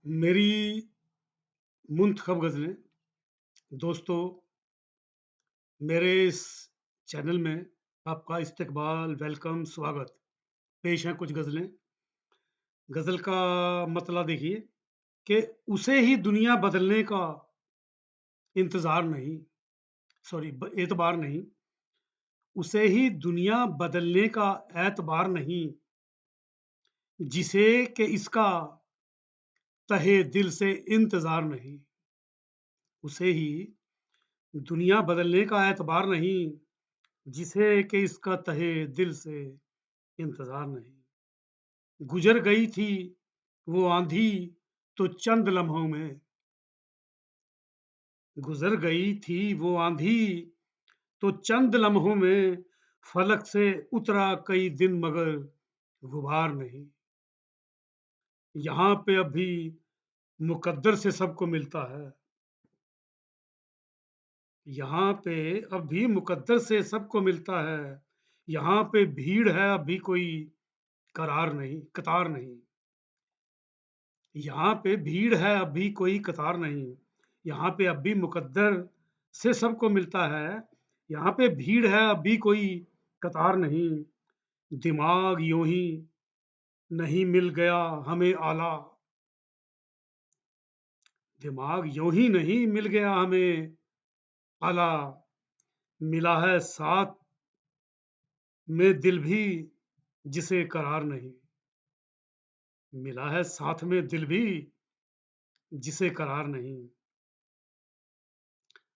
मेरी मुंतखब गज़लें दोस्तों, मेरे इस चैनल में आपका इस्तकबाल, वेलकम, स्वागत। पेश हैं कुछ गज़लें। गज़ल का मतला देखिए कि उसे ही दुनिया बदलने का इंतज़ार नहीं, सॉरी एतबार नहीं, उसे ही दुनिया बदलने का एतबार नहीं, जिसे कि इसका तहे दिल से इंतज़ार नहीं। उसे ही दुनिया बदलने का एतबार नहीं, जिसे कि इसका तहे दिल से इंतजार नहीं। गुजर गई थी वो आंधी तो चंद लम्हों में, गुजर गई थी वो आंधी तो चंद लम्हों में, फलक से उतरा कई दिन मगर गुबार नहीं। यहाँ पे अब भी मुकद्दर से सबको मिलता है, यहाँ पे अब भी मुकद्दर से सबको मिलता है। यहाँ पे भीड़ है अब भी कोई करार नहीं, कतार नहीं। यहाँ पे भीड़ है अब भी कोई कतार नहीं, यहाँ पे अब भी मुकद्दर से सबको मिलता है। यहाँ पे भीड़ है अब भी कोई कतार नहीं, दिमाग यूं ही नहीं मिल गया हमें आला, दिमाग यूं ही नहीं मिल गया हमें आला, मिला है साथ में दिल भी जिसे करार नहीं, मिला है साथ में दिल भी जिसे करार नहीं।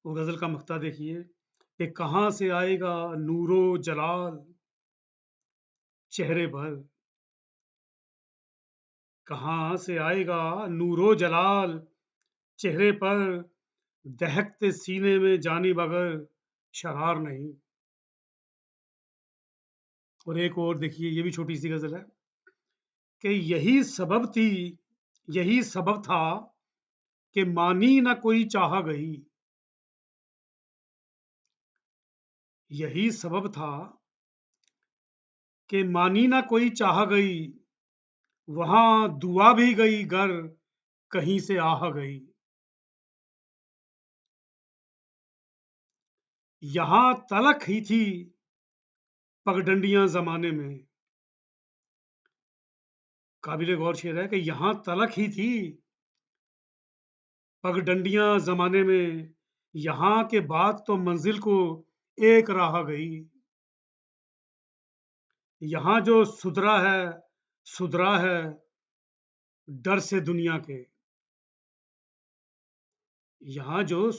वो गजल का मक्ता देखिए कि कहाँ से आएगा नूरो जलाल चेहरे पर, कहाँ से आएगा नूरो जलाल चेहरे पर, दहकते सीने में जानी बगर शरार नहीं। और एक और देखिए, ये भी छोटी सी गजल है कि यही सबब था कि मानी ना कोई चाहा गई, यही सबब था कि मानी ना कोई चाहा गई, वहां दुआ भी गई गर कहीं से आह गई। यहां तलक ही थी पगडंडियां जमाने में, काबिल गौर शेर है कि यहां तलक ही थी पगडंडियां जमाने में, यहां के बाद तो मंजिल को एक राह गई। यहां जो सुधरा है डर से दुनिया के, यहां जो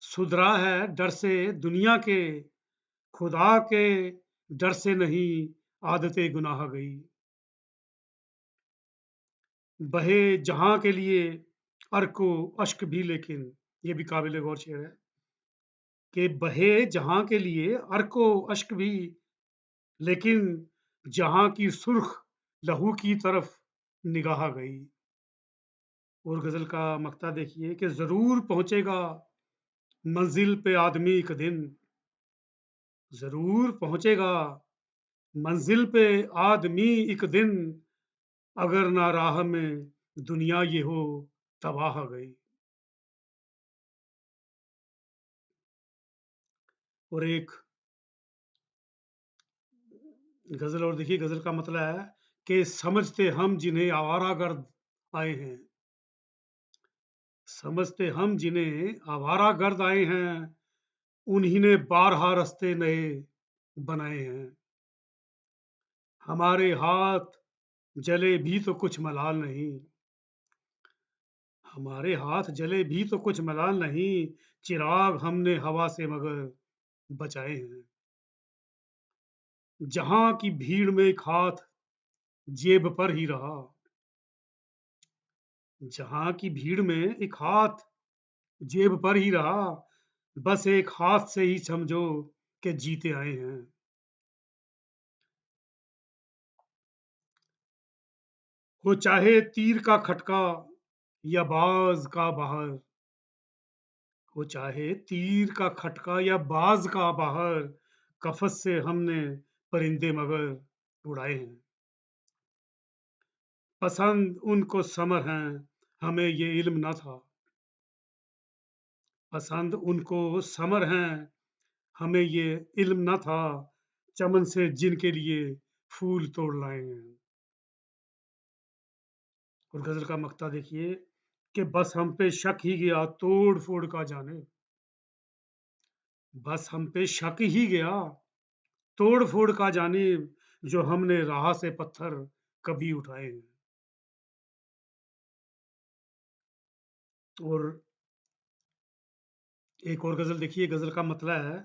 सुधरा है डर से दुनिया के, खुदा के डर से नहीं आदतें गुनाह गई। बहे जहां के लिए अरको अश्क भी, लेकिन ये भी काबिल गौर शेर है कि बहे जहां के लिए अरको अश्क भी, लेकिन जहां की सुर्ख लहू की तरफ निगाह गई। और गजल का मक्ता देखिए कि जरूर पहुंचेगा मंजिल पे आदमी एक दिन, जरूर पहुंचेगा मंजिल पे आदमी एक दिन, अगर ना राह में दुनिया ये हो तबाह गई। और एक गजल और देखिए, गजल का मतलब है कि समझते हम जिन्हें आवारागर्द आए हैं, समझते हम जिन्हें आवारागर्द आए हैं, उन्हीं ने बारहा रास्ते नए बनाए हैं। हमारे हाथ जले भी तो कुछ मलाल नहीं, हमारे हाथ जले भी तो कुछ मलाल नहीं, चिराग हमने हवा से मगर बचाए हैं। जहां की भीड़ में एक हाथ जेब पर ही रहा, जहां की भीड़ में एक हाथ जेब पर ही रहा, बस एक हाथ से ही समझो कि जीते आए हैं। हो चाहे तीर का खटका या बाज का बहार, हो चाहे तीर का खटका या बाज का बहार, कफस से हमने परिंदे मगर उड़ाए हैं। पसंद उनको समर हैं, हमें ये इल्म न था। पसंद उनको समर हैं, हमें ये इल्म न था, चमन से जिनके लिए फूल तोड़ लाए हैं। और गजल का मक्ता देखिए कि बस हम पे शक ही गया तोड़ फोड़ का जाने। बस हम पे शक ही गया तोड़ फोड़ का जाने, जो हमने राह से पत्थर कभी उठाए हैं। और एक और गजल देखिए, गजल का मतलब है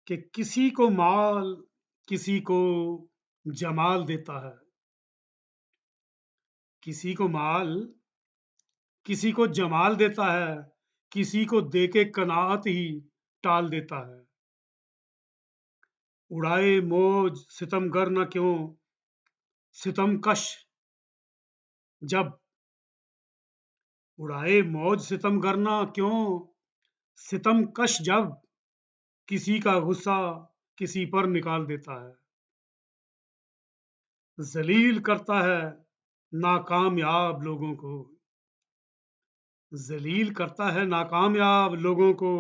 कि किसी को माल किसी को जमाल देता है। किसी को माल किसी को जमाल देता है, किसी को देके कनात ही टाल देता है। उड़ाए मौज सितमगर न क्यों, सितमकश जब उड़ाए मौज सितमगर न क्यों, सितमकश जब किसी का गुस्सा किसी पर निकाल देता है। जलील करता है नाकामयाब लोगों को, जलील करता है नाकामयाब लोगों को,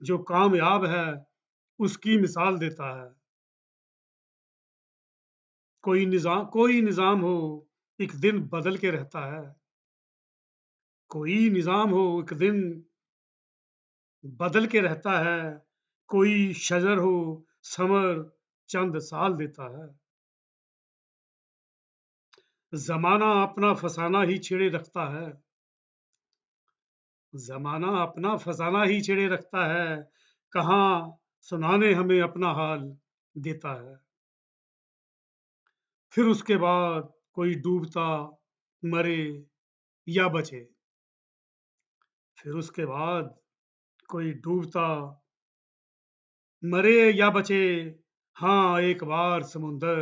जो कामयाब है उसकी मिसाल देता है। कोई निजाम हो एक दिन बदल के रहता है। कोई निजाम हो एक दिन बदल के रहता है। कोई शजर हो समर चंद साल देता है। जमाना अपना फसाना ही छेड़े रखता है। जमाना अपना फसाना ही छेड़े रखता है। कहाँ सुनाने हमें अपना हाल देता है। फिर उसके बाद कोई डूबता मरे या बचे। फिर उसके बाद कोई डूबता मरे या बचे, हाँ एक बार समुंदर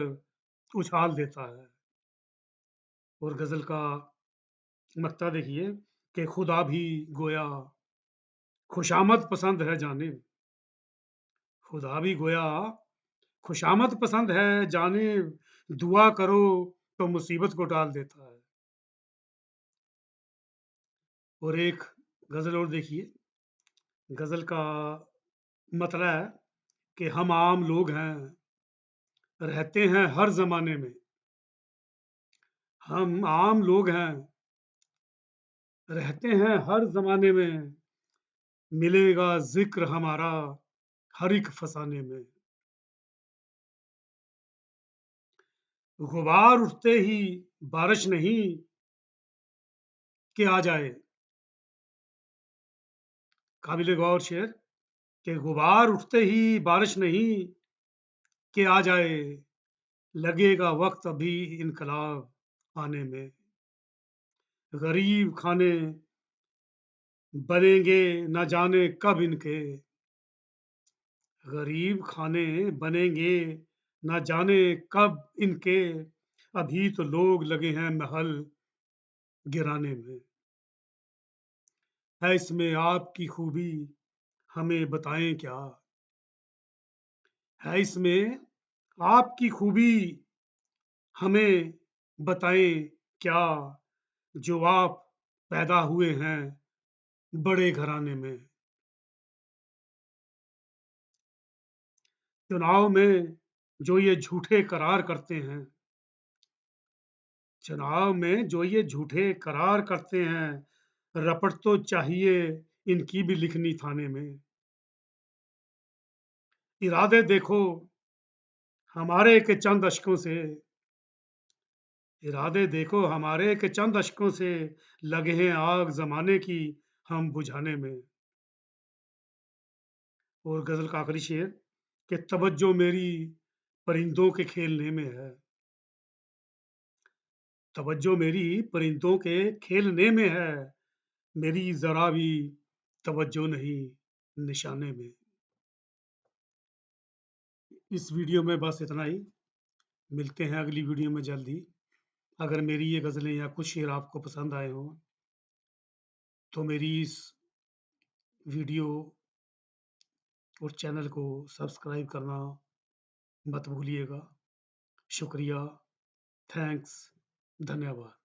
उछाल देता है। और गजल का मक्ता देखिए कि खुदा भी गोया खुशामद पसंद है जाने। खुदा भी गोया खुशामद पसंद है जाने, दुआ करो तो मुसीबत को टाल देता है। और एक गजल और देखिए, गजल का मतलब है कि हम आम लोग हैं, रहते हैं हर जमाने में। हम आम लोग हैं, रहते हैं हर जमाने में, मिलेगा जिक्र हमारा हर एक फसाने में। गुबार उठते ही बारिश नहीं कि आ जाए। काबिल गौर शेर कि गुबार उठते ही बारिश नहीं कि आ जाए, लगेगा वक्त अभी इनकलाब आने में। गरीब खाने बनेंगे न जाने कब इनके, गरीब खाने बनेंगे न जाने कब इनके, अभी तो लोग लगे हैं महल गिराने में। है इसमें आपकी खूबी हमें बताएं क्या, है इसमें आपकी खूबी हमें बताएं क्या, जो आप पैदा हुए हैं बड़े घराने में। चुनाव में जो ये झूठे करार करते हैं, चुनाव में जो ये झूठे करार करते हैं, रपट तो चाहिए इनकी भी लिखनी थाने में। इरादे देखो हमारे के चंद अशकों से, इरादे देखो हमारे के चंद अशकों से, लगे हैं आग जमाने की हम बुझाने में। और गजल का आखिरी शेर कि तवज्जो मेरी परिंदों के खेलने में है। तवज्जो मेरी परिंदों के खेलने में है, मेरी जरा भी तवज्जो नहीं निशाने में। इस वीडियो में बस इतना ही। मिलते हैं अगली वीडियो में जल्द ही। अगर मेरी ये गज़लें या कुछ शेर आपको पसंद आए हों तो मेरी इस वीडियो और चैनल को सब्सक्राइब करना मत भूलिएगा। शुक्रिया। थैंक्स, धन्यवाद।